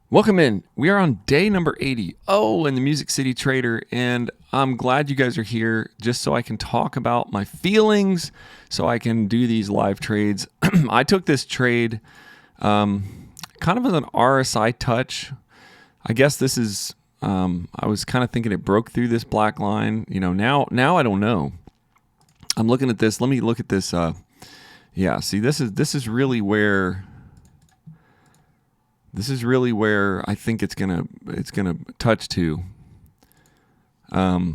Welcome in. We are on day number 80. In the Music City Trader, and I'm glad you guys are here just so I can talk about my feelings, so I can do these live trades. I took this trade kind of as an RSI touch. I guess this is, I was kind of thinking it broke through this black line. Now I don't know. I'm looking at this. Let me look at this. See, this is really where... This is really where I think it's gonna touch to. I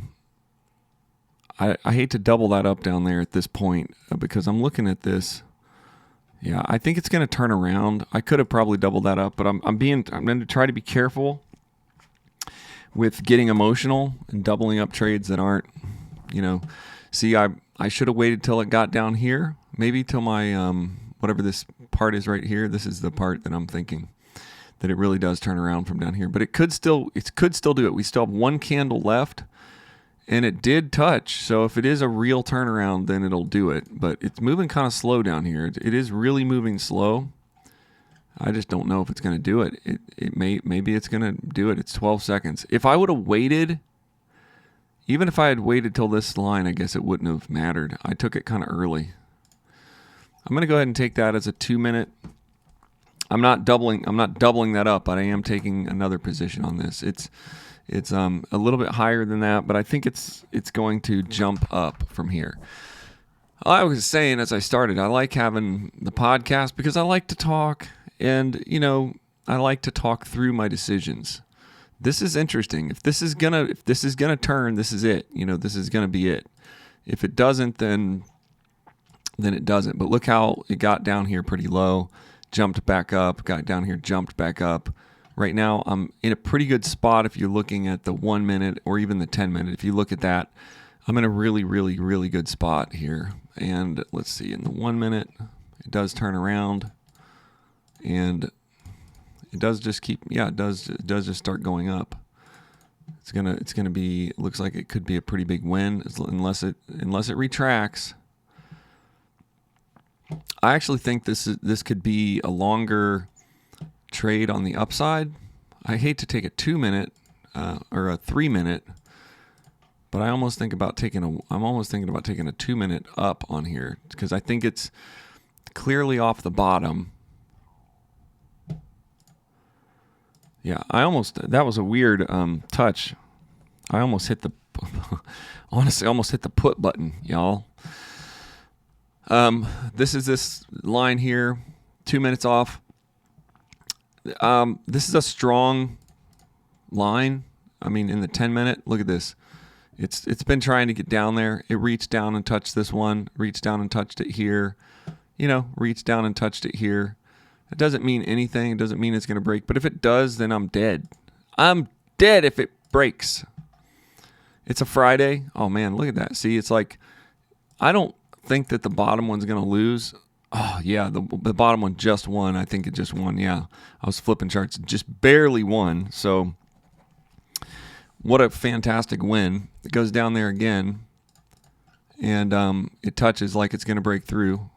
hate to double that up down there at this point because I'm looking at this. Yeah, I think it's gonna turn around. I could have probably doubled that up, but I'm going to try to be careful with getting emotional and doubling up trades that aren't. See, I should have waited till it got down here, maybe till my whatever this part is right here. This is the part that I'm thinking that it really does turn around from down here, but it could still do it. We still have one candle left, and it did touch. So if it is a real turnaround, then it'll do it. But it's moving kind of slow down here. It is really moving slow. I just don't know if it's going to do it. Maybe it's going to do it. It's 12 seconds. If I would have waited, even if I had waited till this line, I guess it wouldn't have mattered. I took it kind of early. I'm going to go ahead and take that as a 2-minute. I'm not doubling that up, but I am taking another position on this. It's a little bit higher than that, but I think it's going to jump up from here. I was saying as I started, I like having the podcast because I like to talk, and I like to talk through my decisions. This is interesting. If this is gonna turn, this is it. This is gonna be it. If it doesn't, then it doesn't. But look how it got down here pretty low. Jumped back up, got down here, jumped back up. Right now, I'm in a pretty good spot if you're looking at the 1 minute or even the 10 minute. If you look at that, I'm in a really, really, really good spot here. And let's see, in the 1 minute, it does turn around, and it does just keep, it does just start going up. It's gonna be, it looks like it could be a pretty big win unless it retracts. I actually think this could be a longer trade on the upside. I hate to take a 2-minute or a 3-minute, but I'm almost thinking about taking a 2-minute up on here because I think it's clearly off the bottom. Yeah, that was a weird touch. I almost hit the almost hit the put button, y'all. This is this line here, 2 minutes off. This is a strong line. I mean, in the 10-minute, look at this. It's been trying to get down there. It reached down and touched this one, reached down and touched it here, reached down and touched it here. It doesn't mean anything. It doesn't mean it's going to break. But if it does, then I'm dead. I'm dead if it breaks. It's a Friday. Oh, man, look at that. See, it's like I don't think that the bottom one's going to lose. Oh, yeah, the bottom one just won. I think it just won. Yeah, I was flipping charts. Just barely won. So what a fantastic win. It goes down there again, and it touches like it's going to break through.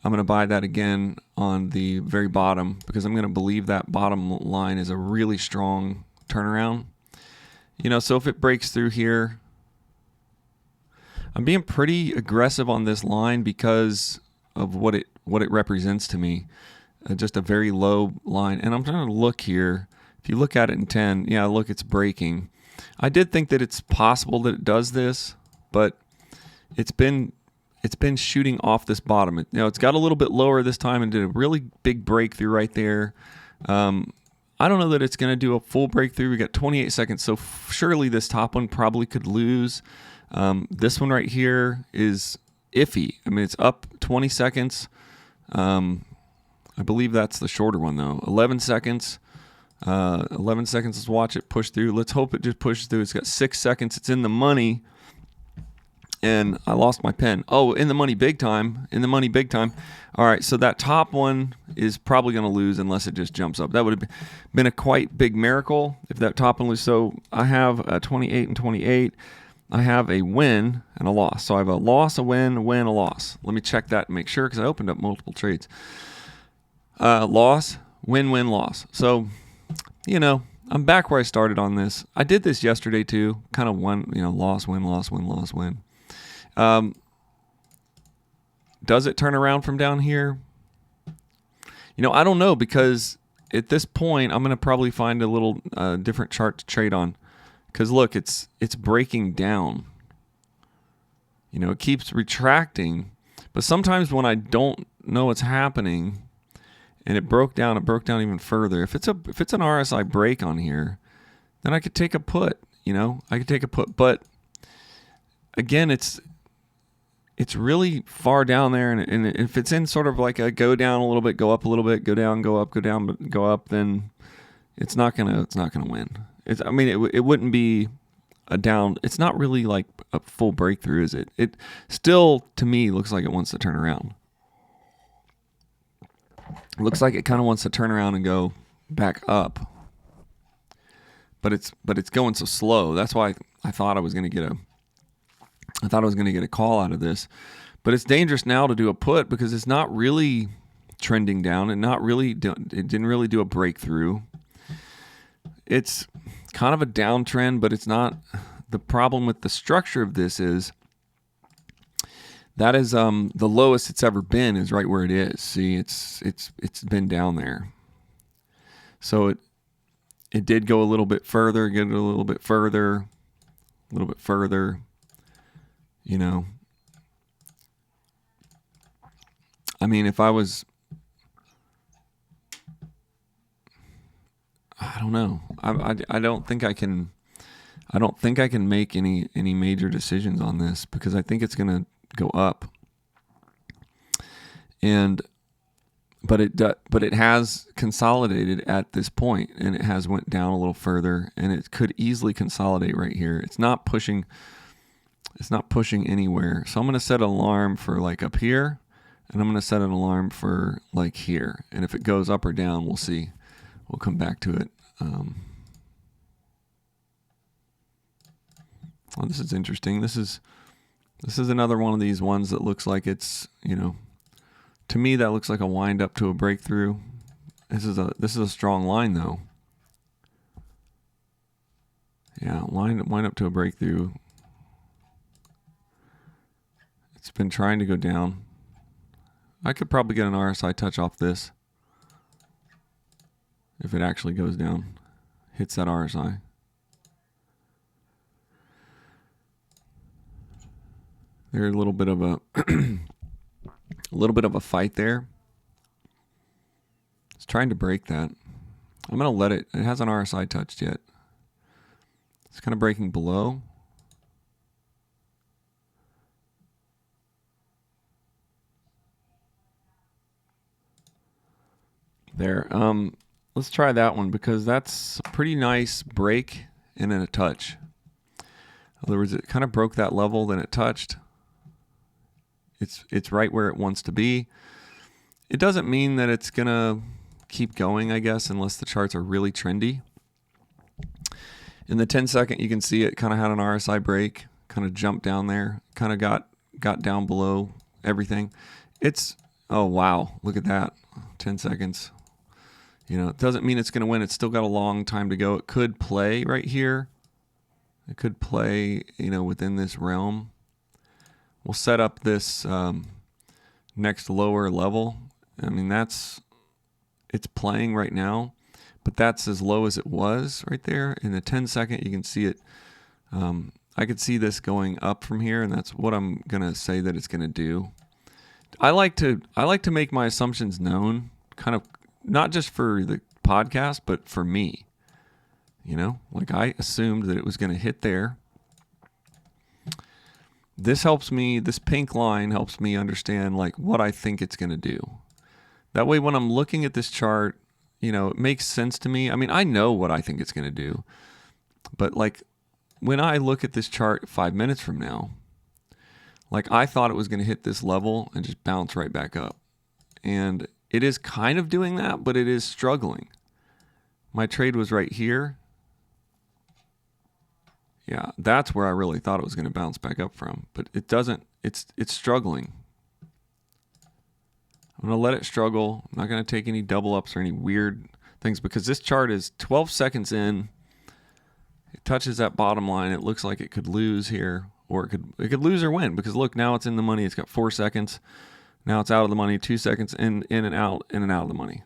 I'm going to buy that again on the very bottom because I'm going to believe that bottom line is a really strong turnaround. So if it breaks through here, I'm being pretty aggressive on this line because of what it represents to me. Just a very low line. And I'm trying to look here. If you look at it in 10, yeah, look, it's breaking. I did think that it's possible that it does this, but it's been shooting off this bottom. It's got a little bit lower this time and did a really big breakthrough right there. I don't know that it's going to do a full breakthrough. We got 28 seconds, so surely this top one probably could lose. This one right here is iffy. I mean, it's up 20 seconds. I believe that's the shorter one, though. 11 seconds. 11 seconds. Let's watch it push through. Let's hope it just pushes through. It's got 6 seconds. It's in the money. And I lost my pen. Oh, in the money big time. In the money big time. All right, so that top one is probably going to lose unless it just jumps up. That would have been a quite big miracle if that top one loses. So I have 28 and 28. I have a win and a loss. So I have a loss, a win, a loss. Let me check that and make sure because I opened up multiple trades. Loss, win, loss. So you know, I'm back where I started on this. I did this yesterday too. Kind of one, you know, loss, win, loss, win, loss, win. Does it turn around from down here? You know, I don't know, because at this point, I'm going to probably find a little different chart to trade on. Because look, it's breaking down. You know, it keeps retracting. But sometimes when I don't know what's happening and it broke down even further. If it's an RSI break on here, then I could take a put. You know, I could take a put. But again, it's really far down there, and if it's in sort of like a go down a little bit, go up a little bit, go down, go up, go down, but go up, then it's not gonna win. It wouldn't be a down. It's not really like a full breakthrough, is it? It still, to me, looks like it wants to turn around. It looks like it kind of wants to turn around and go back up, but it's going so slow. That's why I thought I was gonna get a call out of this. But it's dangerous now to do a put because it's not really trending down and it didn't really do a breakthrough. It's kind of a downtrend, but it's not. The problem with the structure of this is that is the lowest it's ever been is right where it is. See, it's been down there. So it did go a little bit further, get a little bit further, you know. I mean, if I was, I don't know. I don't think I can make any major decisions on this because I think it's going to go up. But it has consolidated at this point, and it has went down a little further, and it could easily consolidate right here. It's not pushing anywhere. So I'm going to set an alarm for like up here, and I'm going to set an alarm for like here. And if it goes up or down, we'll see. We'll come back to it. Well, this is interesting. This is another one of these ones that looks like it's, you know, to me that looks like a wind up to a breakthrough. This is a strong line though. Yeah, wind up to a breakthrough. It's been trying to go down. I could probably get an RSI touch off this if it actually goes down, hits that RSI. There's a little bit of a fight there. It's trying to break that. I'm going to let it. It hasn't RSI touched yet. It's kind of breaking below. There. Let's try that one because that's a pretty nice break and then a touch. In other words, it kind of broke that level, then it touched. It's right where it wants to be. It doesn't mean that it's gonna keep going, I guess, unless the charts are really trendy. In the 10-second, you can see it kind of had an RSI break, kind of jumped down there, kind of got down below everything. Oh wow, look at that, 10 seconds. You know, it doesn't mean it's going to win. It's still got a long time to go. It could play right here. It could play, you know, within this realm. We'll set up this next lower level. I mean, it's playing right now, but that's as low as it was right there. In the 10-second, you can see it. I could see this going up from here, and that's what I'm going to say that it's going to do. I like to make my assumptions known, kind of, not just for the podcast, but for me. You know, like I assumed that it was going to hit there. This helps me, this pink line helps me understand like what I think it's going to do. That way when I'm looking at this chart, you know, it makes sense to me. I mean, I know what I think it's going to do. But like when I look at this chart 5 minutes from now, like I thought it was going to hit this level and just bounce right back up. And it is kind of doing that, but it is struggling. My trade was right here. Yeah, that's where I really thought it was going to bounce back up from, but it doesn't. It's struggling. I'm going to let it struggle. I'm not going to take any double ups or any weird things, because this chart is 12 seconds in. It touches that bottom line. It looks like it could lose here, or it could lose or win, because look, now it's in the money. It's got 4 seconds. Now it's out of the money, 2 seconds in and out of the money.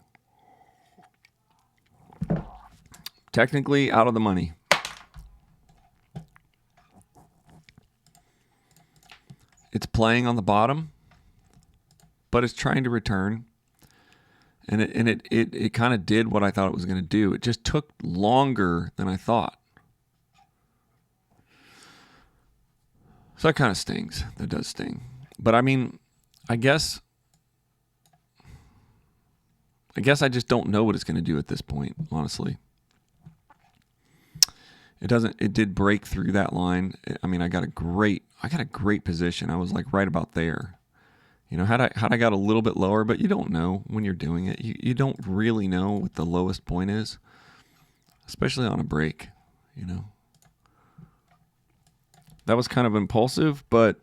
Technically out of the money. It's playing on the bottom, but it's trying to return. And it kind of did what I thought it was going to do. It just took longer than I thought. So that kind of stings. That does sting. But I mean, I guess I just don't know what it's going to do at this point, honestly. It did break through that line. I mean, I got a great position. I was like right about there. You know, had I got a little bit lower, but you don't know when you're doing it. You don't really know what the lowest point is, especially on a break, you know. That was kind of impulsive, but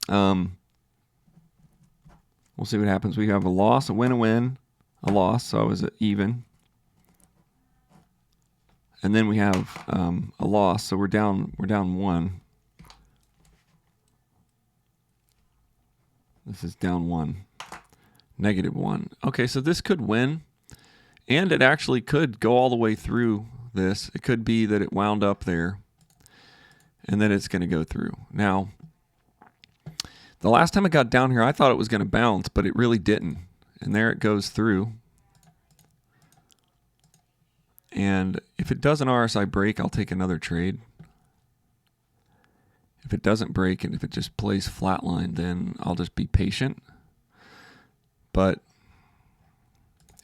we'll see what happens. We have a loss, a win, a loss, so I was at even. And then we have a loss, so we're down 1. This is down 1, -1. Okay, so this could win, and it actually could go all the way through this. It could be that it wound up there, and then it's going to go through. Now, the last time it got down here, I thought it was going to bounce, but it really didn't. And there it goes through. And if it does an RSI break, I'll take another trade. If it doesn't break and if it just plays flatline, then I'll just be patient. But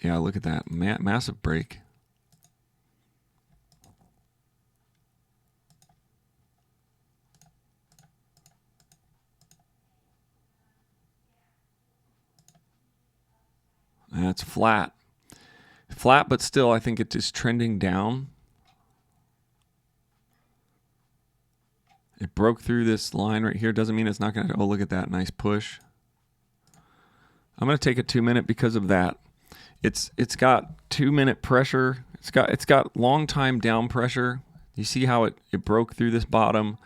yeah, look at that. Massive break. That's flat. Flat, but still, I think it is trending down. It broke through this line right here. Doesn't mean it's not going to. Oh, look at that. Nice push. I'm going to take a 2-minute because of that. It's got 2-minute pressure. It's got long time down pressure. You see how it broke through this bottom.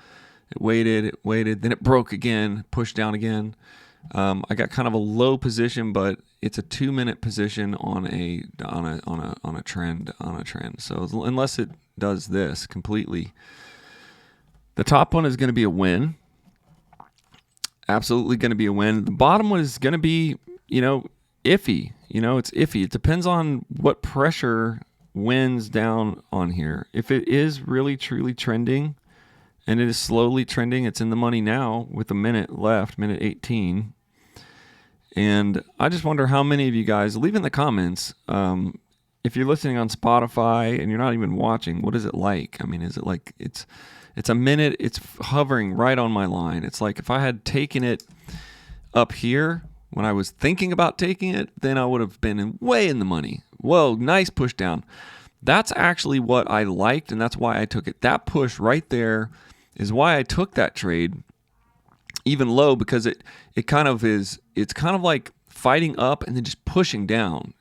It waited, then it broke again, pushed down again. I got kind of a low position, but it's a 2-minute position on a trend. So unless it does this completely, the top one is going to be a win. Absolutely going to be a win. The bottom one is going to be, iffy. It's iffy. It depends on what pressure wins down on here. If it is really truly trending, and it is slowly trending, it's in the money now with a minute left, minute 18. And I just wonder how many of you guys, leave in the comments, if you're listening on Spotify and you're not even watching, what is it like? I mean, is it like it's a minute, it's hovering right on my line. It's like if I had taken it up here when I was thinking about taking it, then I would have been way in the money. Whoa, nice push down. That's actually what I liked, and that's why I took it. That push right there is why I took that trade even low, because it kind of is, it's kind of like fighting up and then just pushing down,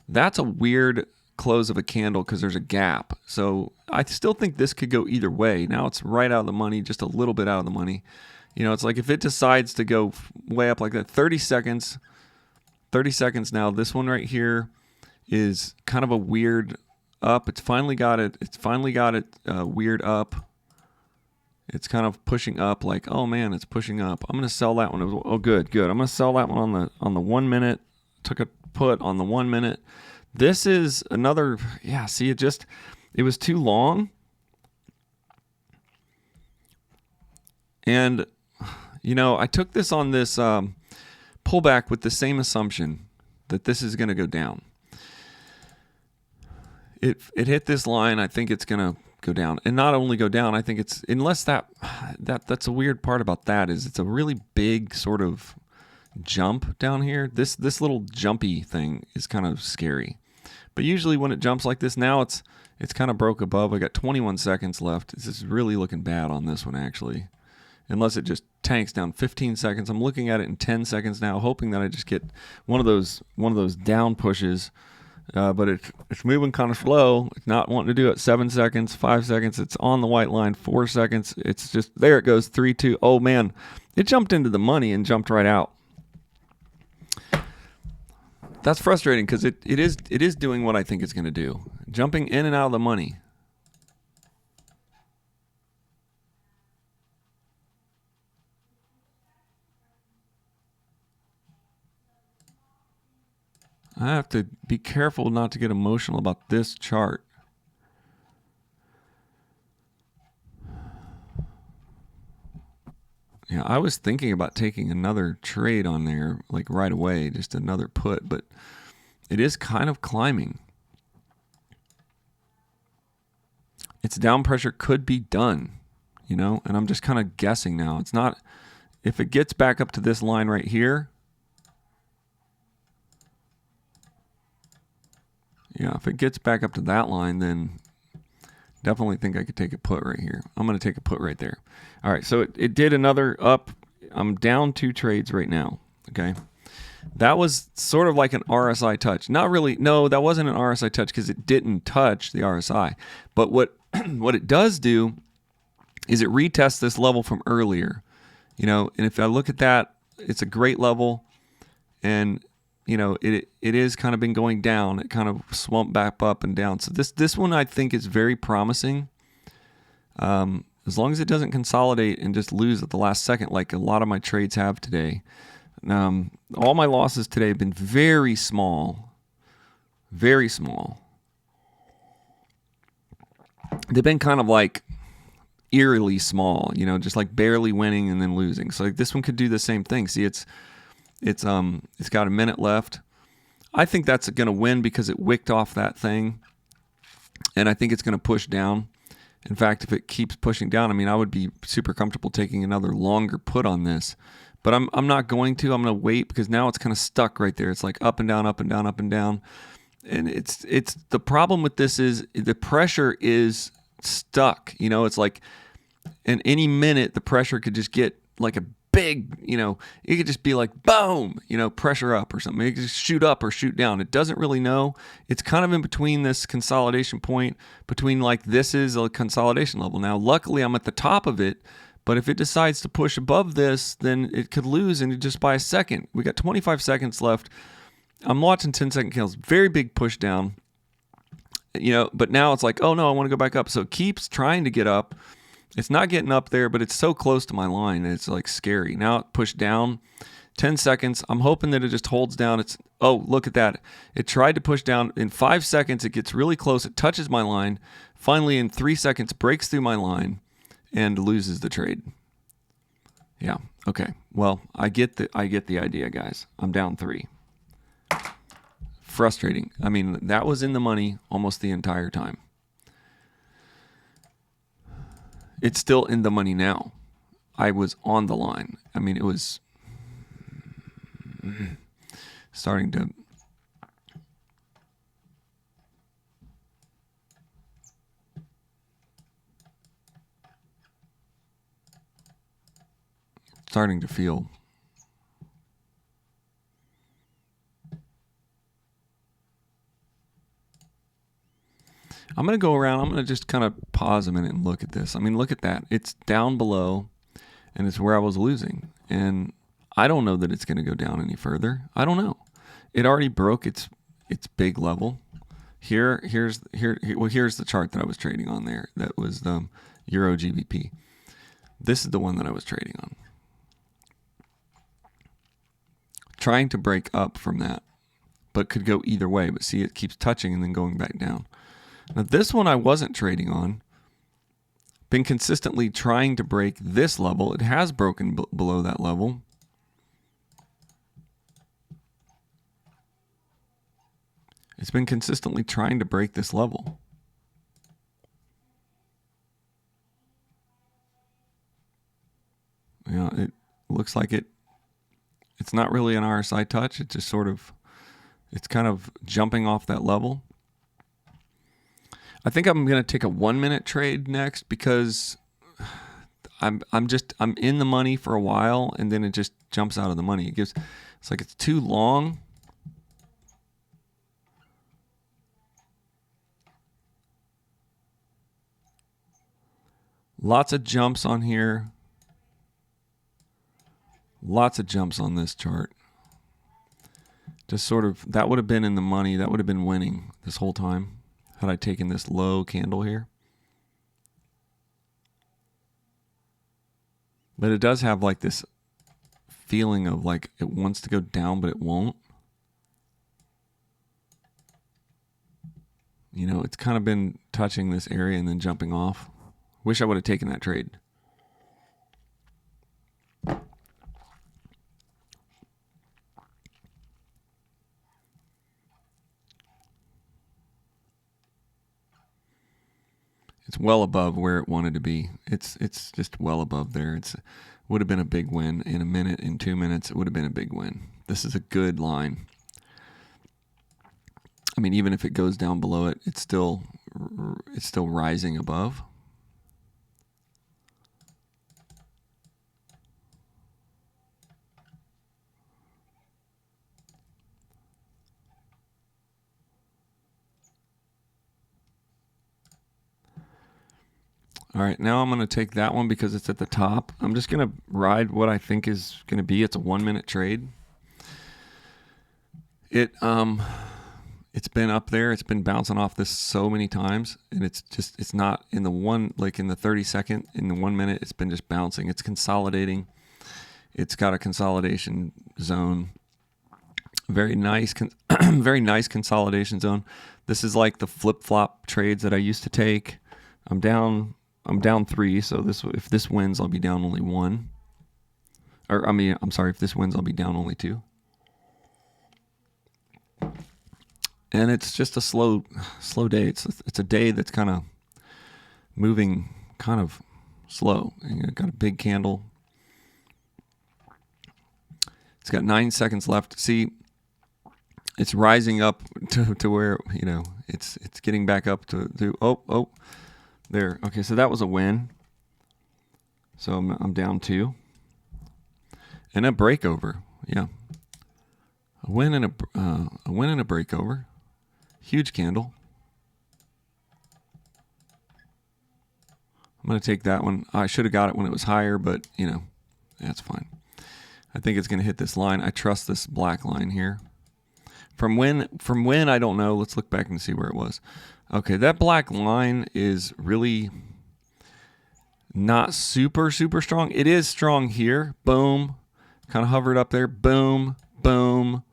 That's a weird close of a candle because there's a gap. So I still think this could go either way. Now it's right out of the money, just a little bit out of the money. It's like if it decides to go way up like that, 30 seconds now, this one right here is kind of a weird up. It's finally got it weird up. It's kind of pushing up like, oh man, it's pushing up. I'm going to sell that one. Good. I'm going to sell that one on the 1 minute. Took a put on the 1 minute. This is another, see, it was too long. And, I took this on this pullback with the same assumption that this is going to go down. It hit this line. I think it's going to go down, and not only go down. I think it's, unless that's a weird part about that, is it's a really big sort of jump down here. This little jumpy thing is kind of scary. But usually when it jumps like this, now it's kind of broke above. I got 21 seconds left. This is really looking bad on this one, actually. Unless it just tanks down 15 seconds. I'm looking at it in 10 seconds now, hoping that I just get one of those down pushes But it's moving kind of slow. It's not wanting to do it 7 seconds, 5 seconds. It's on the white line, 4 seconds. It's just, there it goes, 3, 2. Oh, man. It jumped into the money and jumped right out. That's frustrating because it is doing what I think it's going to do. Jumping in and out of the money. I have to be careful not to get emotional about this chart. Yeah, I was thinking about taking another trade on there, like right away, just another put, but it is kind of climbing. Its down pressure could be done, you know, and I'm just kind of guessing now. It's not, if it gets back up to this line right here, yeah, if it gets back up to that line, then definitely think I could take a put right here. I'm going to take a put right there. All right, so it did another up. I'm down 2 trades right now, okay? That was sort of like an RSI touch. Not really, no, that wasn't an RSI touch because it didn't touch the RSI. But what it does do is it retests this level from earlier, you know, and if I look at that, it's a great level, and you know, it is kind of been going down. It kind of swamped back up and down. So this one I think is very promising. As long as it doesn't consolidate and just lose at the last second, like a lot of my trades have today. All my losses today have been very small, very small. They've been kind of like eerily small, you know, just like barely winning and then losing. So like this one could do the same thing. See, it's got a minute left. I think that's going to win because it wicked off that thing, and I think it's going to push down. In fact, if it keeps pushing down, I mean, I would be super comfortable taking another longer put on this, but I'm not going to. I'm going to wait because now it's kind of stuck right there. It's like up and down, up and down, up and down, and it's the problem with this is the pressure is stuck. You know, it's like in any minute the pressure could just get like a big, you know, it could just be like boom, you know, pressure up or something. It could just shoot up or shoot down. It doesn't really know. It's kind of in between this consolidation point, between like this is a consolidation level. Now, luckily I'm at the top of it, but if it decides to push above this, then it could lose and just by a second. We got 25 seconds left. I'm watching 10-second candles, very big push down, you know, but now it's like, oh no, I want to go back up. So it keeps trying to get up. It's not getting up there, but it's so close to my line that it's like scary. Now it pushed down 10 seconds. I'm hoping that it just holds down. Oh, look at that. It tried to push down. In 5 seconds, it gets really close. It touches my line. Finally, in 3 seconds, breaks through my line and loses the trade. Yeah. Okay. Well, I get the idea, guys. I'm down 3. Frustrating. I mean, that was in the money almost the entire time. It's still in the money now. I was on the line. I mean, it was starting to feel. I'm going to go around. I'm going to just kind of pause a minute and look at this. I mean, look at that. It's down below, and it's where I was losing. And I don't know that it's going to go down any further. I don't know. It already broke its big level. Here's the chart that I was trading on there. That was the Euro GBP. This is the one that I was trading on. Trying to break up from that, but could go either way. But see, it keeps touching and then going back down. Now, this one I wasn't trading on. Been consistently trying to break this level. It has broken below that level. It's been consistently trying to break this level. You know, it looks like it's not really an RSI touch. It just sort of, it's kind of jumping off that level. I think I'm going to take a 1-minute trade next because I'm in the money for a while and then it just jumps out of the money. It's like it's too long. Lots of jumps on here. Lots of jumps on this chart. Just sort of, that would have been in the money. That would have been winning this whole time had I taken this low candle here. But it does have like this feeling of like it wants to go down, but it won't. You know, it's kind of been touching this area and then jumping off. Wish I would have taken that trade. It's well above where it wanted to be. It's just well above there. It's would have been a big win in a minute, in 2 minutes. It would have been a big win. This is a good line. I mean, even if it goes down below it, it's still rising above. All right, now I'm going to take that one because it's at the top. I'm just going to ride what I think is going to be. It's a 1 minute trade. It's been up there. It's been bouncing off this so many times, and it's not in the one, like in the 30-second, in the 1 minute, it's been just bouncing. It's consolidating. It's got a consolidation zone. Very nice, very nice consolidation zone. This is like the flip-flop trades that I used to take. I'm down 3, so if this wins, I'll be down only 1. Or I'm sorry, if this wins, I'll be down only 2. And it's just a slow day. It's a day that's kind of moving kind of slow. And you've got a big candle. It's got 9 seconds left. See, it's rising up to where, you know, it's getting back up to oh. There. Okay, so that was a win. So I'm down 2. And a breakover. Yeah. A win and a breakover. Huge candle. I'm going to take that one. I should have got it when it was higher, but, you know, that's fine. I think it's going to hit this line. I trust this black line here. From when, I don't know. Let's look back and see where it was. Okay, that black line is really not super strong. It is strong here. Boom. Kind of hovered up there. Boom. Boom.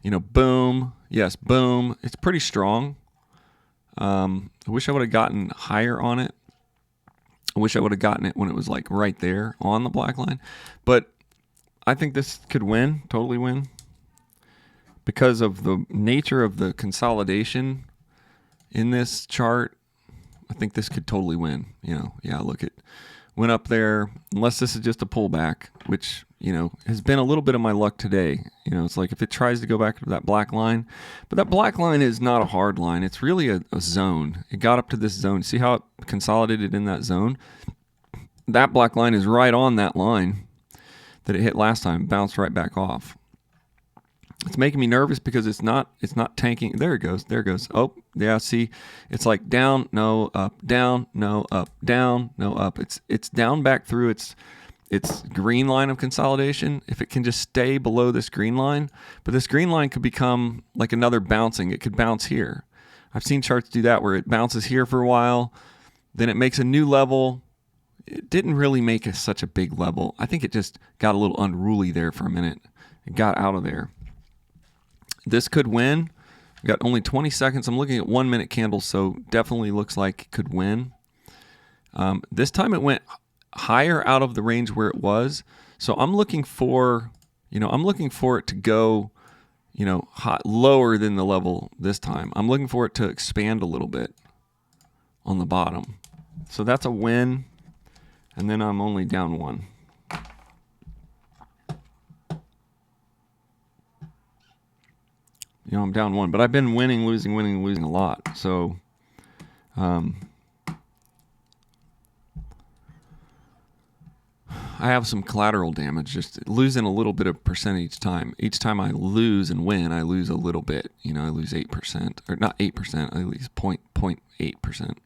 You know, boom. Yes, boom. It's pretty strong. I wish I would have gotten higher on it. I wish I would have gotten it when it was like right there on the black line. But I think this could win, totally win. Because of the nature of the consolidation in this chart, I think this could totally win. You know, yeah, look, it went up there, unless this is just a pullback, which, you know, has been a little bit of my luck today. You know, it's like if it tries to go back to that black line, but that black line is not a hard line. It's really a zone. It got up to this zone. See how it consolidated in that zone? That black line is right on that line that it hit last time, bounced right back off. It's making me nervous because it's not tanking. There it goes. Oh, yeah, see, it's like down, no, up, down, no, up, down, no, up. It's down back through its green line of consolidation. If it can just stay below this green line, but this green line could become like another bouncing. It could bounce here. I've seen charts do that where it bounces here for a while, then it makes a new level. It didn't really make such a big level. I think it just got a little unruly there for a minute. It got out of there. This could win. We got only 20 seconds. I'm looking at 1 minute candles, so definitely looks like it could win. This time it went higher out of the range where it was. So I'm looking for it to go, you know, lower than the level this time. I'm looking for it to expand a little bit on the bottom. So that's a win. And then I'm only down 1. You know, I'm down 1, but I've been winning, losing a lot. So, I have some collateral damage, just losing a little bit of percent each time. Each time I lose and win, I lose a little bit. You know, I lose 8%, or not 8%, I lose 0.8%.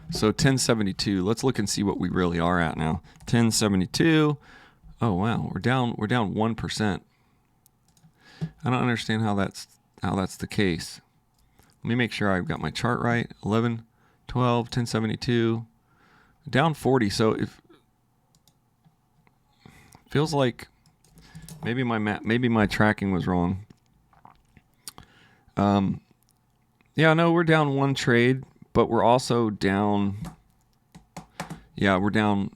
So 1072. Let's look and see what we really are at now. 1072. Oh wow, we're down 1%. I don't understand how that's the case. Let me make sure I've got my chart right. 11, 12, 1072. Down 40. So if feels like maybe my tracking was wrong. Yeah, no, we're down one trade, but we're also down. Yeah, we're down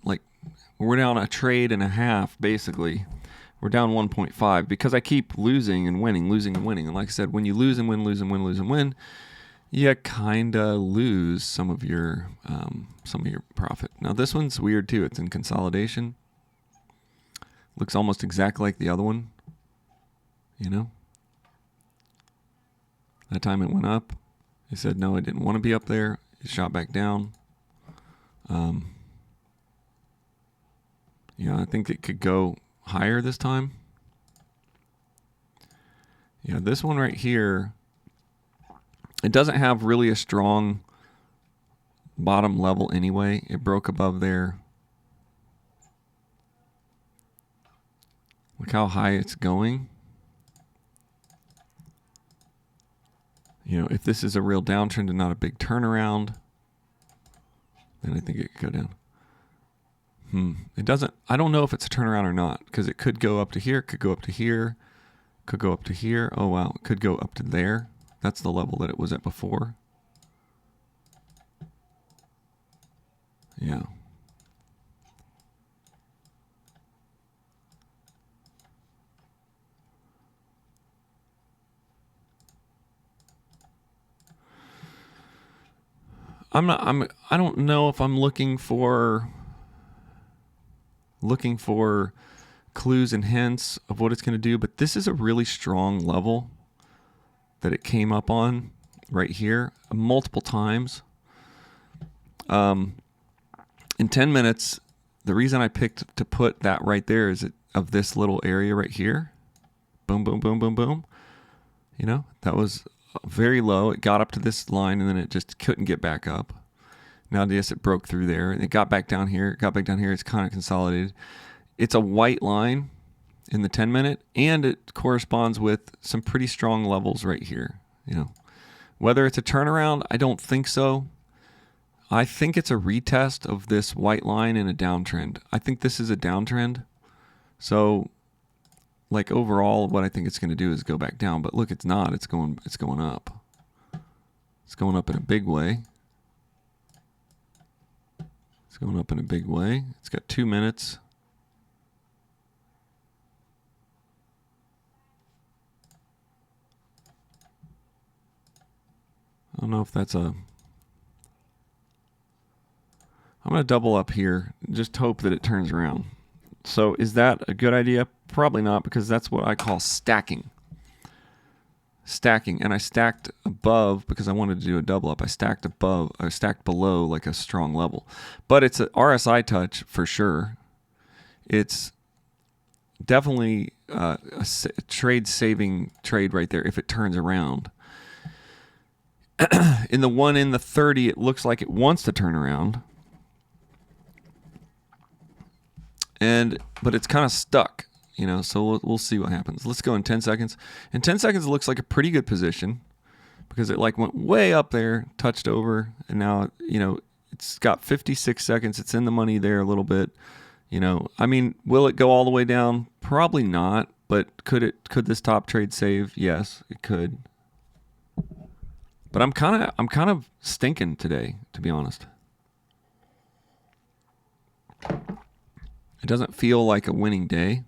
a trade and a half basically. We're down 1.5 because I keep losing and winning. And like I said, when you lose and win, you kind of lose some of your profit. Now this one's weird too. It's in consolidation. Looks almost exactly like the other one. You know? That time it went up. It said no, it didn't want to be up there. It shot back down. Yeah, I think it could go higher this time. Yeah, this one right here, it doesn't have really a strong bottom level anyway. It broke above there. Look how high it's going. You know, if this is a real downtrend and not a big turnaround, then I think it could go down. It doesn't, I don't know if it's a turnaround or not, because it could go up to here, could go up to here, could go up to here. Oh wow, it could go up to there. That's the level that it was at before. Yeah. I don't know if I'm looking for clues and hints of what it's going to do, but this is a really strong level that it came up on right here multiple times. In 10 minutes, the reason I picked to put that right there is of this little area right here. Boom, boom, boom, boom, boom. You know, that was very low. It got up to this line and then it just couldn't get back up. Now, yes, it broke through there and it got back down here. It's kind of consolidated. It's a white line in the 10-minute, and it corresponds with some pretty strong levels right here. You know, whether it's a turnaround, I don't think so. I think it's a retest of this white line in a downtrend. I think this is a downtrend. So, like overall, what I think it's going to do is go back down. But look, it's not. It's going up. It's going up in a big way. It's going up in a big way. It's got 2 minutes. I don't know if that's a... I'm going to double up here. Just hope that it turns around. So is that a good idea? Probably not, because that's what I call stacking. And I stacked above because I wanted to do a double up. I stacked below like a strong level. But it's a RSI touch for sure. It's definitely a trade-saving trade right there if it turns around. In the 1 in the 30, it looks like it wants to turn around. But it's kind of stuck, you know, so we'll see what happens. Let's go in 10 seconds. In 10 seconds, it looks like a pretty good position because it like went way up there, touched over, and now, you know, it's got 56 seconds. It's in the money there a little bit. You know, I mean, will it go all the way down? Probably not, but could this top trade save? Yes, it could. But I'm kind of stinking today, to be honest. It doesn't feel like a winning day.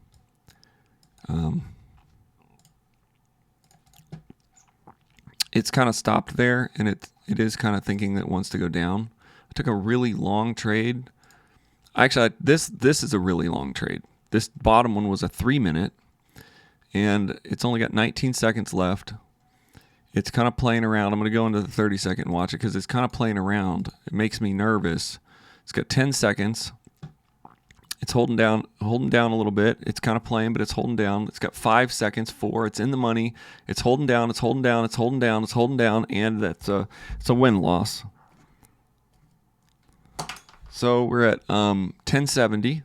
It's kind of stopped there, and it is kind of thinking that it wants to go down. I took a really long trade. Actually, this is a really long trade. This bottom one was a 3-minute, and it's only got 19 seconds left. It's kind of playing around. I'm going to go into the 30-second and watch it because it's kind of playing around. It makes me nervous. It's got 10 seconds. It's holding down a little bit. It's kind of playing, but it's holding down. It's got 5 seconds, 4. It's in the money. It's holding down, and it's holding down, and it's a win-loss. So we're at 1070.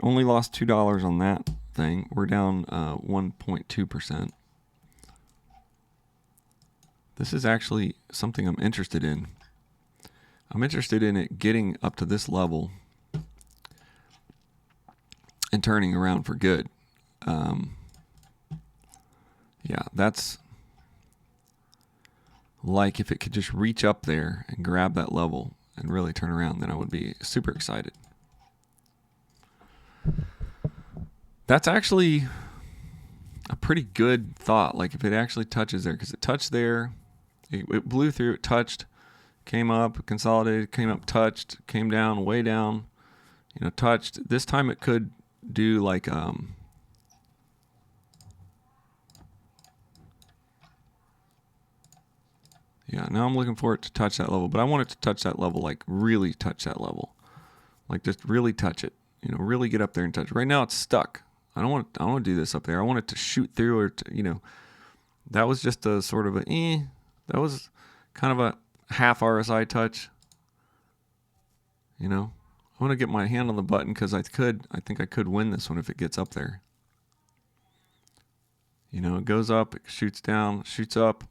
Only lost $2 on that thing. We're down 1.2%. This is actually something I'm interested in. I'm interested in it getting up to this level and turning around for good. Yeah, that's like if it could just reach up there and grab that level and really turn around, then I would be super excited. That's actually a pretty good thought. Like if it actually touches there, because it touched there, it blew through, it touched, came up, consolidated, came up, touched, came down, way down, touched. This time it could do like yeah, now I'm looking for it to touch that level, but I want it to touch that level, like really touch that level, like just really touch it, really get up there and touch it. Right now it's stuck. I don't want to do this up there. I want it to shoot through, or that was just a sort of that was kind of a half RSI touch. I want to get my hand on the button because I think I could win this one if it gets up there. It goes up, it shoots down, shoots up.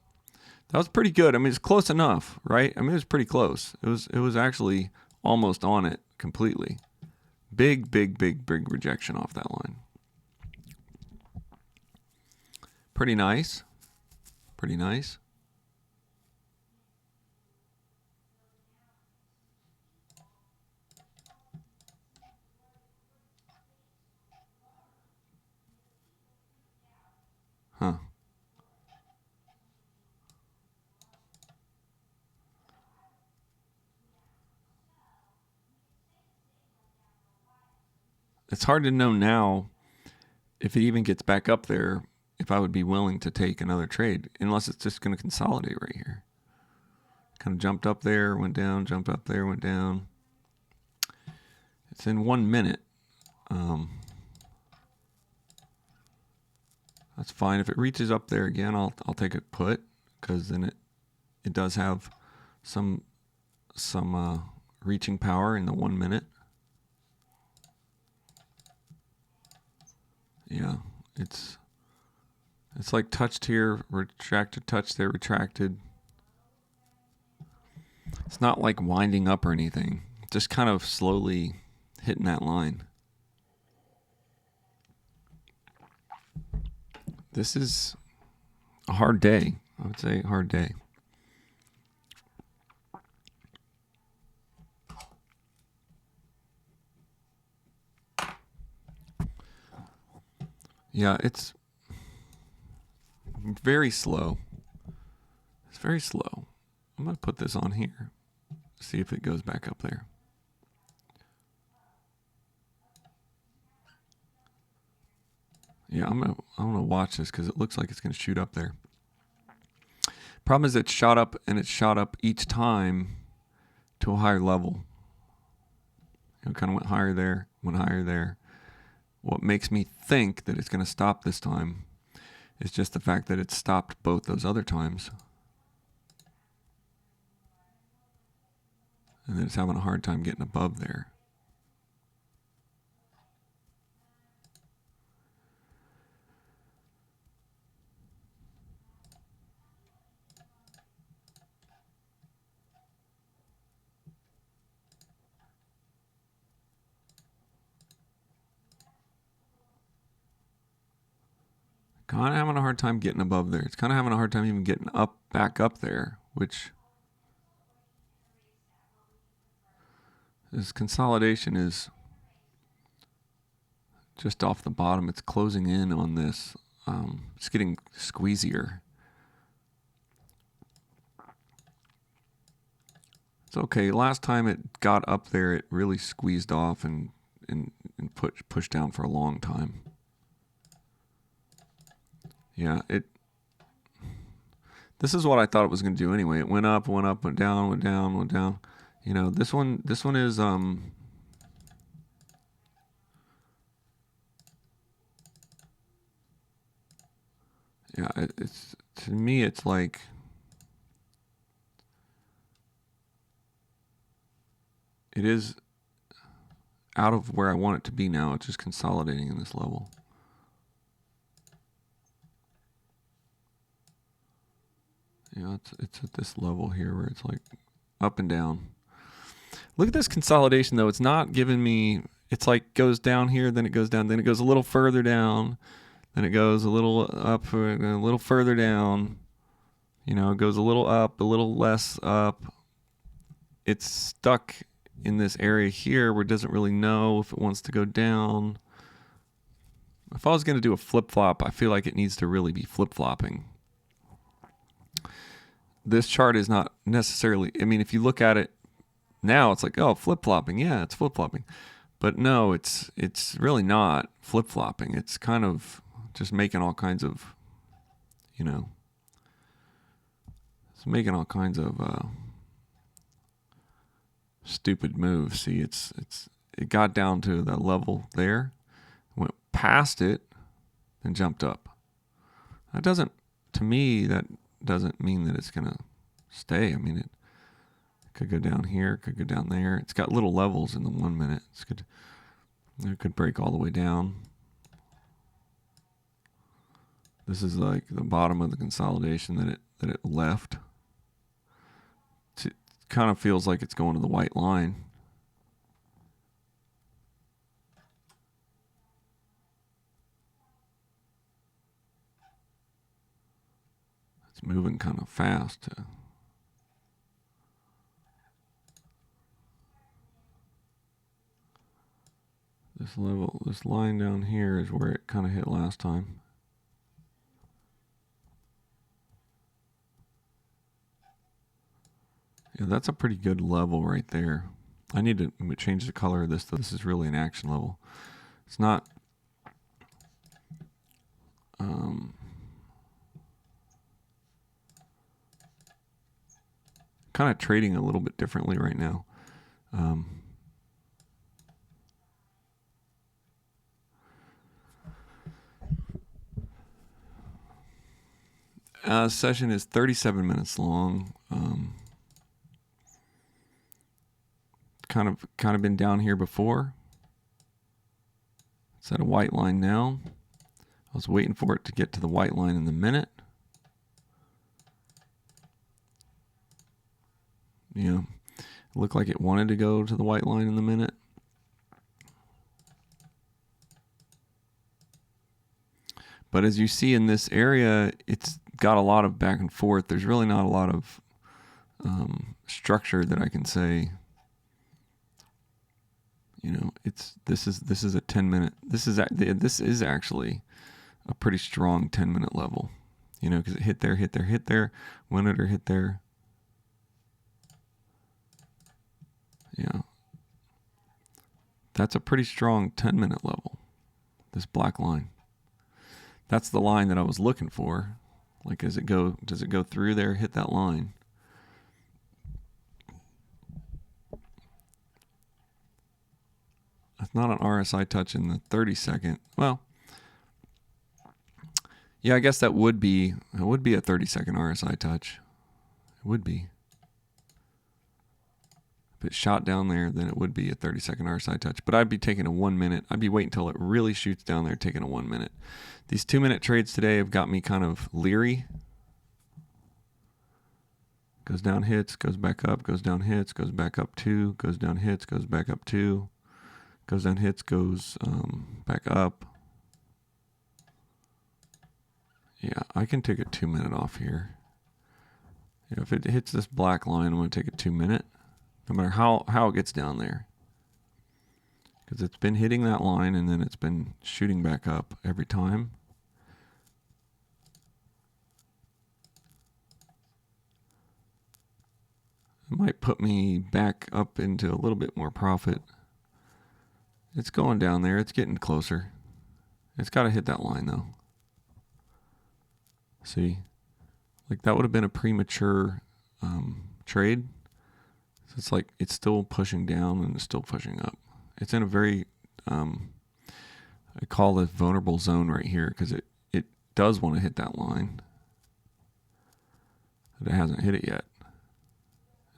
That was pretty good. I mean, it's close enough, right? I mean, it was pretty close. It was actually almost on it completely. Big rejection off that line. Pretty nice. Pretty nice. Huh. It's hard to know now if it even gets back up there, if I would be willing to take another trade, unless it's just going to consolidate right here. Kind of jumped up there, went down, jumped up there, went down. It's in 1 minute. That's fine. If it reaches up there again, I'll take a put, because then it does have some reaching power in the 1 minute. Yeah, it's like touched here, retracted, touched there, retracted. It's not like winding up or anything. Just kind of slowly hitting that line. This is a hard day. I would say a hard day. Yeah, it's very slow. It's very slow. I'm going to put this on here. See if it goes back up there. Yeah, I'm gonna watch this because it looks like it's gonna shoot up there. Problem is it shot up, and it shot up each time to a higher level. It kind of went higher there, went higher there. What makes me think that it's gonna stop this time is just the fact that it stopped both those other times. And then it's having a hard time getting above there. Kind of having a hard time getting above there. It's kind of having a hard time even getting back up there, which this consolidation is just off the bottom. It's closing in on this. It's getting squeezier. It's okay. Last time it got up there, it really squeezed off and pushed down for a long time. Yeah, this is what I thought it was going to do anyway. It went up, went up, went down, went down, went down. This one is yeah, it's to me it's like it is out of where I want it to be now. It's just consolidating in this level. Yeah, it's at this level here where it's like up and down. Look at this consolidation though. It's not giving me, it's like goes down here, then it goes down, then it goes a little further down, then it goes a little up, a little further down. You know, it goes a little up, a little less up. It's stuck in this area here where it doesn't really know if it wants to go down. If I was going to do a flip-flop, I feel like it needs to really be flip-flopping. This chart is not necessarily, I mean, if you look at it now, it's like, oh, flip-flopping. Yeah, it's flip-flopping. But no, it's really not flip-flopping. It's kind of just making all kinds of, you know, it's making all kinds of stupid moves. See, it got down to that level there, went past it, and jumped up. That doesn't, to me, that doesn't mean that it's gonna stay. I mean, it could go down here, it could go down there. It's got little levels in the 1 minute. It could break all the way down. This is like the bottom of the consolidation that it left. It kind of feels like it's going to the white line. It's moving kind of fast. This level, this line down here is where it kind of hit last time. Yeah, that's a pretty good level right there. I need to change the color of this. This is really an action level. It's not kind of trading a little bit differently right now. Session is 37 minutes long. Kind of been down here before. It's at a white line now. I was waiting for it to get to the white line in the minute. You know, it looked like it wanted to go to the white line in the minute. But as you see in this area, it's got a lot of back and forth. There's really not a lot of structure that I can say. You know, this is a 10-minute. This is actually a pretty strong 10-minute level. You know, because it hit there, went it or hit there. Yeah, that's a pretty strong 10-minute level. This black line. That's the line that I was looking for. Like, does it go through there, hit that line? That's not an RSI touch in the 30-second. Well, yeah, I guess it would be a 30-second RSI touch. It would be. If it shot down there, then it would be a 30-second RSI touch. But I'd be taking a 1 minute. I'd be waiting until it really shoots down there, taking a 1 minute. These 2-minute trades today have got me kind of leery. Goes down, hits, goes back up, goes down, hits, goes back up 2, goes down, hits, goes back up 2, goes down, hits, goes back up. Yeah, I can take a 2-minute off here. Yeah, if it hits this black line, I'm going to take a 2-minute. No matter how it gets down there. Because it's been hitting that line and then it's been shooting back up every time. It might put me back up into a little bit more profit. It's going down there. It's getting closer. It's got to hit that line though. See? Like that would have been a premature trade. So it's like it's still pushing down and it's still pushing up. It's in a very, I call this vulnerable zone right here because it does want to hit that line. But it hasn't hit it yet.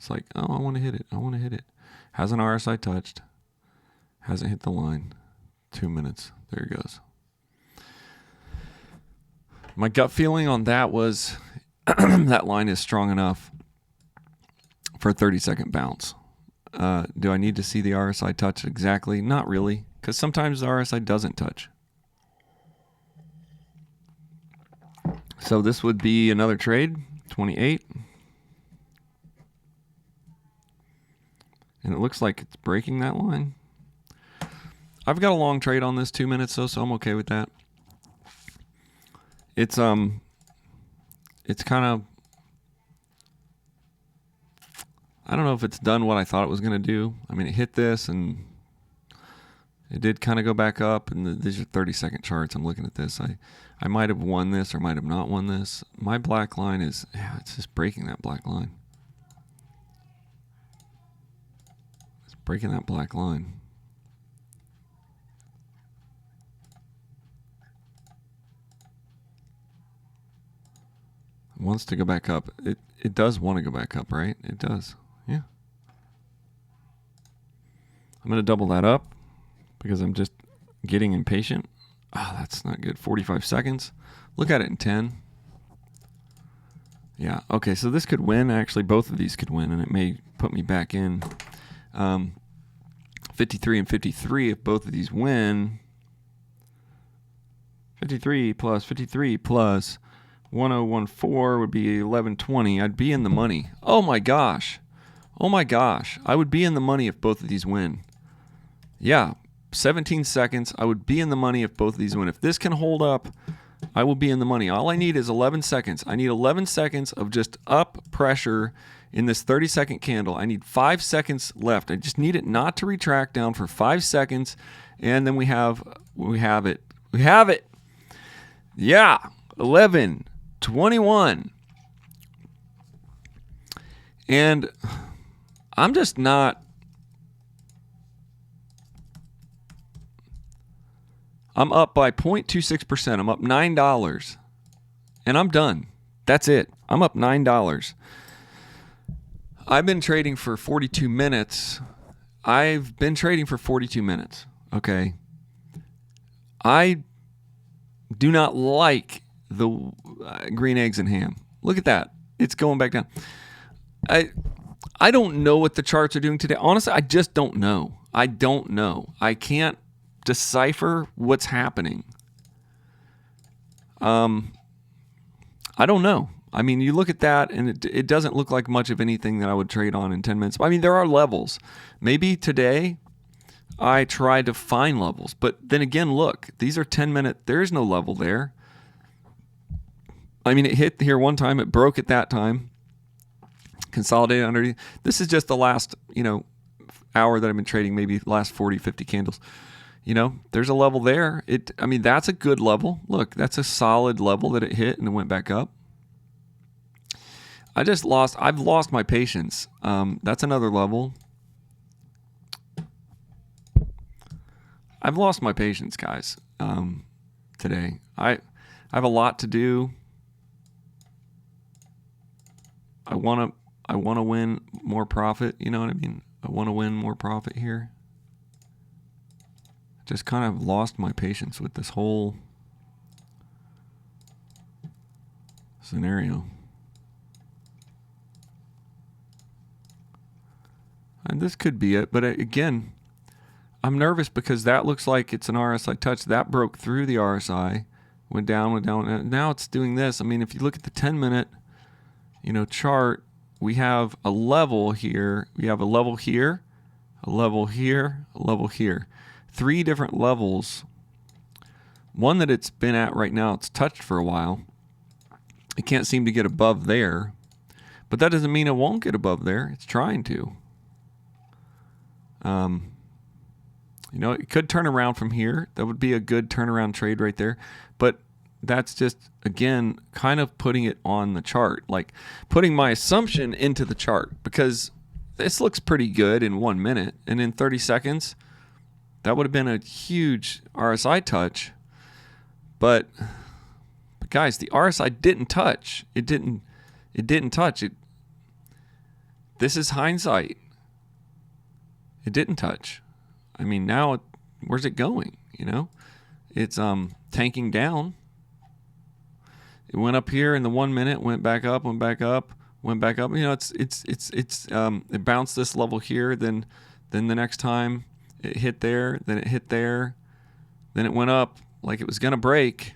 It's like, oh, I want to hit it. I want to hit it. Hasn't RSI touched. Hasn't hit the line. 2 minutes. There it goes. My gut feeling on that was that line is strong enough for a 30-second bounce. Do I need to see the RSI touch exactly? Not really, because sometimes the RSI doesn't touch. So this would be another trade, 28. And it looks like it's breaking that line. I've got a long trade on this, 2 minutes though, so I'm okay with that. It's kind of, I don't know if it's done what I thought it was going to do. I mean, it hit this and it did kind of go back up, and these are 30-second charts. I'm looking at this. I might have won this or might have not won this. My black line is, yeah, it's just breaking that black line. It's breaking that black line. It wants to go back up. It does want to go back up, right? It does. Yeah. I'm going to double that up because I'm just getting impatient. Oh, that's not good. 45 seconds. Look at it in 10. Yeah. Okay, so this could win. Actually, both of these could win, and it may put me back in 53 and 53 if both of these win. 53 plus 1014 would be 1120. I'd be in the money. Oh my gosh. Oh my gosh. I would be in the money if both of these win. Yeah. 17 seconds. I would be in the money if both of these win. If this can hold up, I will be in the money. All I need is 11 seconds. I need 11 seconds of just up pressure in this 30-second candle. I need 5 seconds left. I just need it not to retract down for 5 seconds, and then we have it. We have it. Yeah. 11, 21. And I'm just not. I'm up by 0.26%. I'm up $9. And I'm done. That's it. I'm up $9. I've been trading for 42 minutes. I've been trading for 42 minutes. Okay. I do not like the green eggs and ham. Look at that. It's going back down. I don't know what the charts are doing today. Honestly, I just don't know. I don't know. I can't decipher what's happening. I don't know. I mean, you look at that and it doesn't look like much of anything that I would trade on in 10 minutes. I mean, there are levels. Maybe today I tried to find levels, but then again, look, these are 10-minute. There's no level there. I mean, it hit here one time. It broke at that time. Consolidated underneath. This is just the last, hour that I've been trading, maybe the last 40, 50 candles. There's a level there. I mean, that's a good level. Look, that's a solid level that it hit and it went back up. I've lost my patience. That's another level. I've lost my patience, guys, today. I have a lot to do. I want to win more profit. You know what I mean? I want to win more profit here. Just kind of lost my patience with this whole scenario. And this could be it, but again, I'm nervous because that looks like it's an RSI touch. That broke through the RSI, went down, and now it's doing this. I mean, if you look at the 10-minute, chart, we have a level here. We have a level here, a level here, a level here. 3 different levels. One that it's been at right now, it's touched for a while. It can't seem to get above there, but that doesn't mean it won't get above there. It's trying to. It could turn around from here. That would be a good turnaround trade right there. But that's just, again, kind of putting it on the chart, like putting my assumption into the chart, because this looks pretty good in 1 minute. And in 30 seconds, that would have been a huge RSI touch. But guys, the RSI didn't touch. It didn't touch. this is hindsight. It didn't touch. I mean, now where's it going? You know, it's tanking down. It went up here in the 1 minute, went back up, went back up, went back up. You know, it bounced this level here. Then the next time it hit there, then it hit there, then it went up like it was gonna break,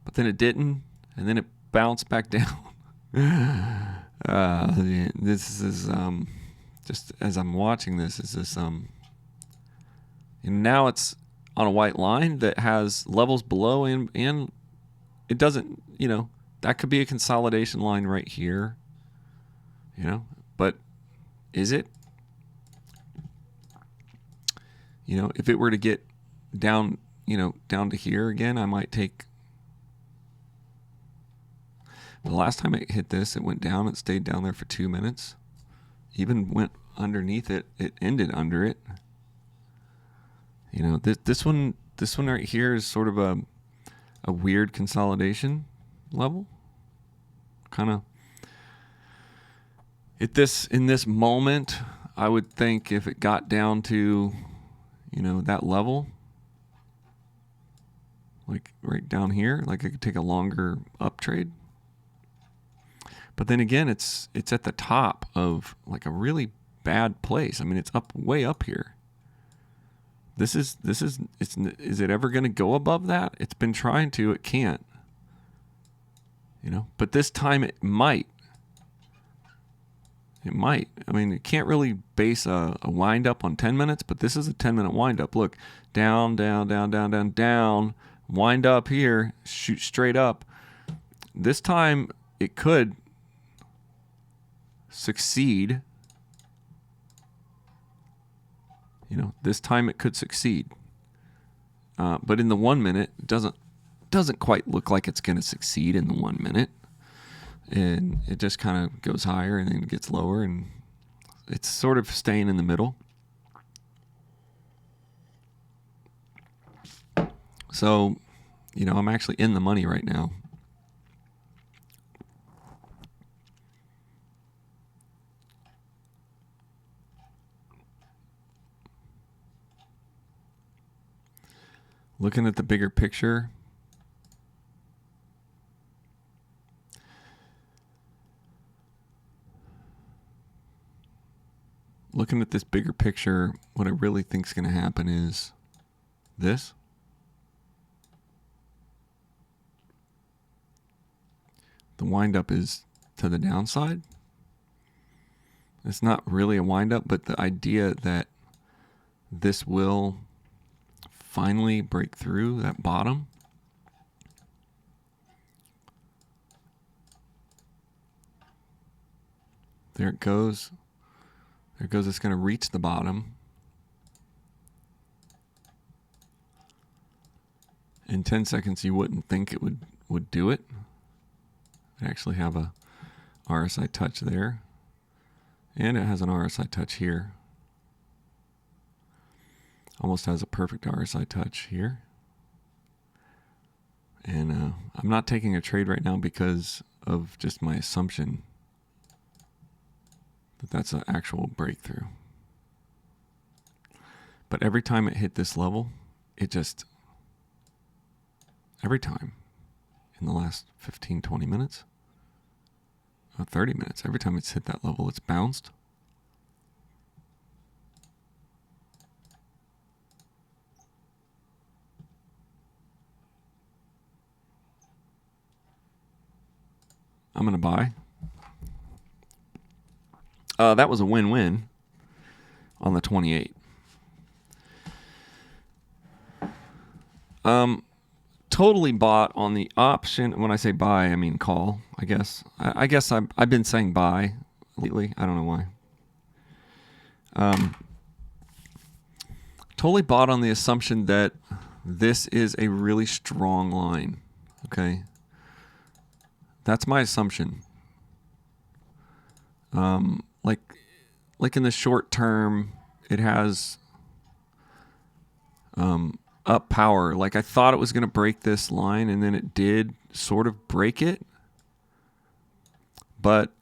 but then it didn't, and then it bounced back down. This is just as I'm watching this, is this and now it's on a white line that has levels below, and it doesn't, you know, that could be a consolidation line right here, you know, but is it? You know, if it were to get down, you know, down to here again, I might take. The last time it hit this, it went down, it stayed down there for 2 minutes. Even went underneath it, it ended under it. You know, this one right here is sort of a weird consolidation level. Kind of in this moment, I would think if it got down to, you know, that level, like right down here, like I could take a longer up trade. But then again, it's at the top of like a really bad place. I mean, it's way up here. Is it ever going to go above that? It's been trying to, it can't. You know, but this time it might. It might. I mean, you can't really base a wind up on 10 minutes, but this is a 10-minute wind up. Look, down, down, down, down, down, down, wind up here, shoot straight up. This time it could succeed. You know, this time it could succeed. But in the 1 minute, it doesn't quite look like it's going to succeed in the 1 minute. And it just kind of goes higher and then gets lower, and it's sort of staying in the middle. So, you know, I'm actually in the money right now. Looking at the bigger picture, what I really think is going to happen is this. The windup is to the downside. It's not really a windup, but the idea that this will finally break through that bottom. There it goes. There it goes. It's going to reach the bottom. In 10 seconds, you wouldn't think it would do it. It actually have a RSI touch there. And it has an RSI touch here. Almost has a perfect RSI touch here. And I'm not taking a trade right now because of just my assumption that that's an actual breakthrough. But every time it hit this level, every time in the last 15, 20 minutes, 30 minutes, every time it's hit that level, it's bounced. I'm going to buy. That was a win-win on the 28. Totally bought on the option. When I say buy, I mean call, I guess. I guess I've been saying buy lately. I don't know why. Totally bought on the assumption that this is a really strong line. Okay. That's my assumption. Like in the short term, it has up power. Like I thought it was going to break this line, and then it did sort of break it. But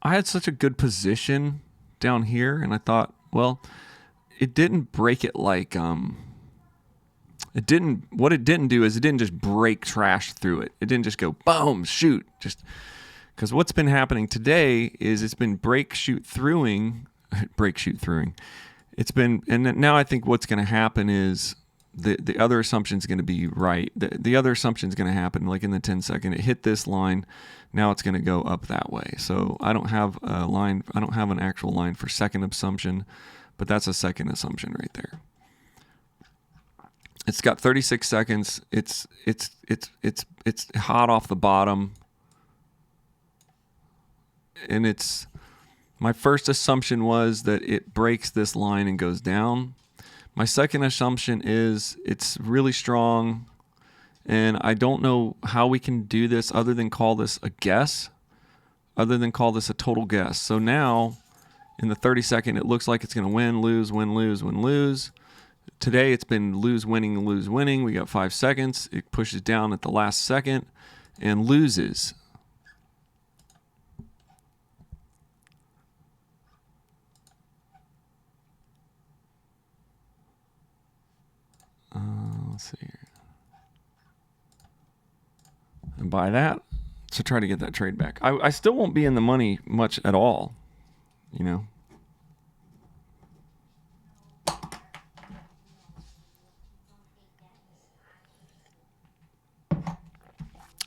I had such a good position down here, and I thought, well, it didn't break it like what it didn't do is it didn't just break trash through it. It didn't just go boom, shoot, just because what's been happening today is it's been break shoot throughing. It's been, and now I think what's going to happen is the other assumption is going to be right. The other assumption is going to happen like in the 10-second. It hit this line. Now it's going to go up that way. So I don't have a line. I don't have an actual line for second assumption, but that's a second assumption right there. It's got 36 seconds. It's hot off the bottom. And it's, my first assumption was that it breaks this line and goes down. My second assumption is it's really strong, and I don't know how we can do this other than call this a guess, other than call this a total guess. So now in the 30-second, it looks like it's going to win, lose, win, lose, win, lose. Today it's been lose, winning, lose, winning. We got 5 seconds. It pushes down at the last second and loses. Let's see here. And buy that to try to get that trade back. I still won't be in the money much at all, you know.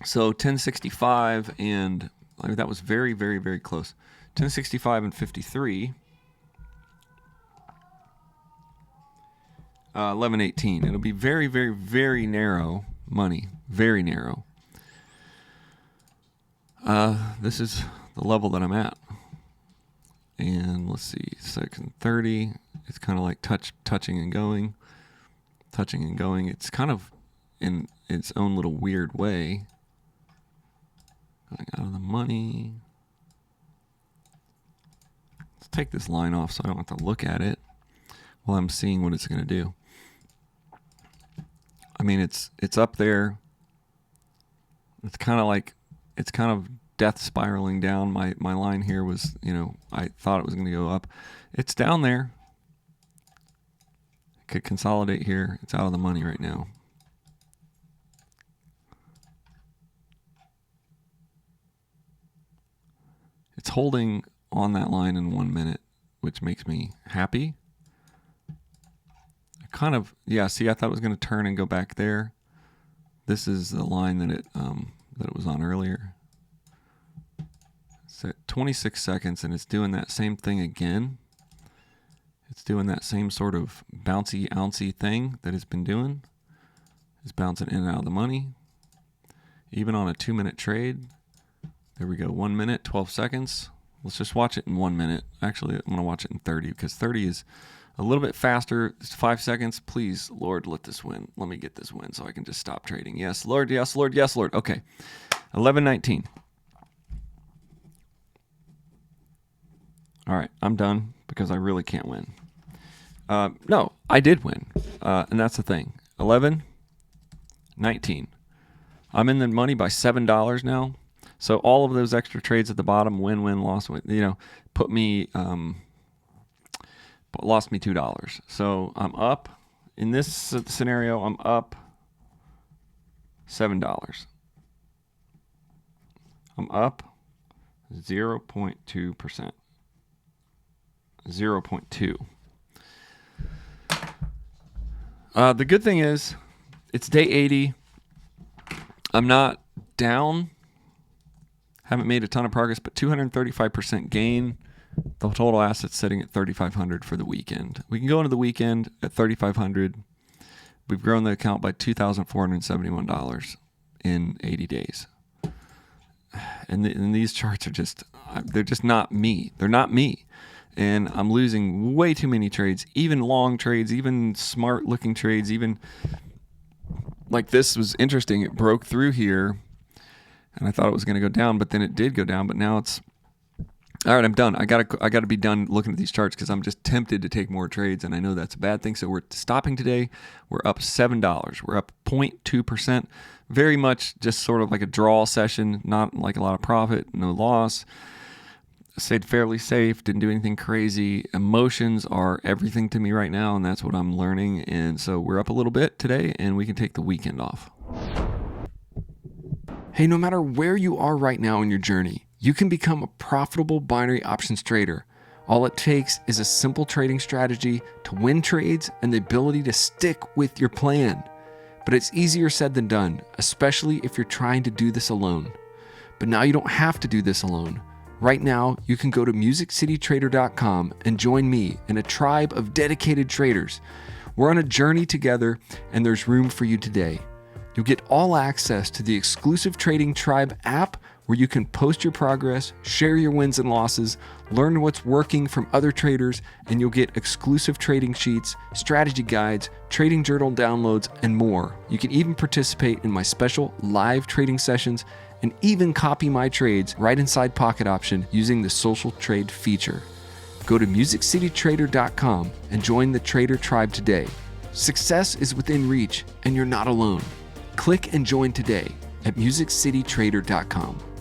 So 1065 and I mean, that was very, very, very close. 1065 and 53. 1118. It'll be very, very, very narrow money. Very narrow. This is the level that I'm at. And let's see, section 30. It's kind of like touching and going. Touching and going. It's kind of in its own little weird way. Going out of the money. Let's take this line off so I don't have to look at it while I'm seeing what it's going to do. I mean, it's up there. It's kind of death spiraling down. My line here was, you know, I thought it was going to go up. It's down there. It could consolidate here. It's out of the money right now. It's holding on that line in 1 minute, which makes me happy. Kind of, yeah, see, I thought it was going to turn and go back there. This is the line that it was on earlier. It's at 26 seconds, and it's doing that same thing again. It's doing that same sort of bouncy, ouncy thing that it's been doing. It's bouncing in and out of the money. Even on a 2-minute trade. There we go, 1 minute, 12 seconds. Let's just watch it in 1 minute. Actually, I'm going to watch it in 30 because 30 is a little bit faster. It's 5 seconds. Please, Lord, let this win. Let me get this win so I can just stop trading. Yes, Lord. Yes, Lord. Yes, Lord. Okay. 11:19. All right. I'm done because I really can't win. No, I did win. And that's the thing. 11:19. I'm in the money by $7 now. So all of those extra trades at the bottom, win, loss, win, you know, put me... lost me $2. So I'm up. In this scenario, I'm up $7. I'm up 0.2%. 0.2. The good thing is it's day 80. I'm not down. Haven't made a ton of progress, but 235% gain. The total assets sitting at 3,500 for the weekend. We can go into the weekend at 3,500. We've grown the account by $2,471 in 80 days. And these charts are they're just not me. They're not me. And I'm losing way too many trades, even long trades, even smart looking trades, even like this was interesting. It broke through here and I thought it was going to go down, but then it did go down, but now it's all right. I'm done. I gotta be done looking at these charts because I'm just tempted to take more trades, and I know that's a bad thing. So we're stopping today. We're up $7. We're up 0.2%. Very much just sort of like a draw session, not like a lot of profit, no loss. stayed fairly safe, didn't do anything crazy. Emotions are everything to me right now, and that's what I'm learning. And so we're up a little bit today, and we can take the weekend off. Hey, no matter where you are right now in your journey, you can become a profitable binary options trader. All it takes is a simple trading strategy to win trades and the ability to stick with your plan. But it's easier said than done, especially if you're trying to do this alone. But now you don't have to do this alone. Right now, you can go to MusicCityTrader.com and join me in a tribe of dedicated traders. We're on a journey together, and there's room for you today. You'll get all access to the exclusive Trading Tribe app where you can post your progress, share your wins and losses, learn what's working from other traders, and you'll get exclusive trading sheets, strategy guides, trading journal downloads, and more. You can even participate in my special live trading sessions and even copy my trades right inside Pocket Option using the social trade feature. Go to MusicCityTrader.com and join the Trader Tribe today. Success is within reach, and you're not alone. Click and join today at MusicCityTrader.com.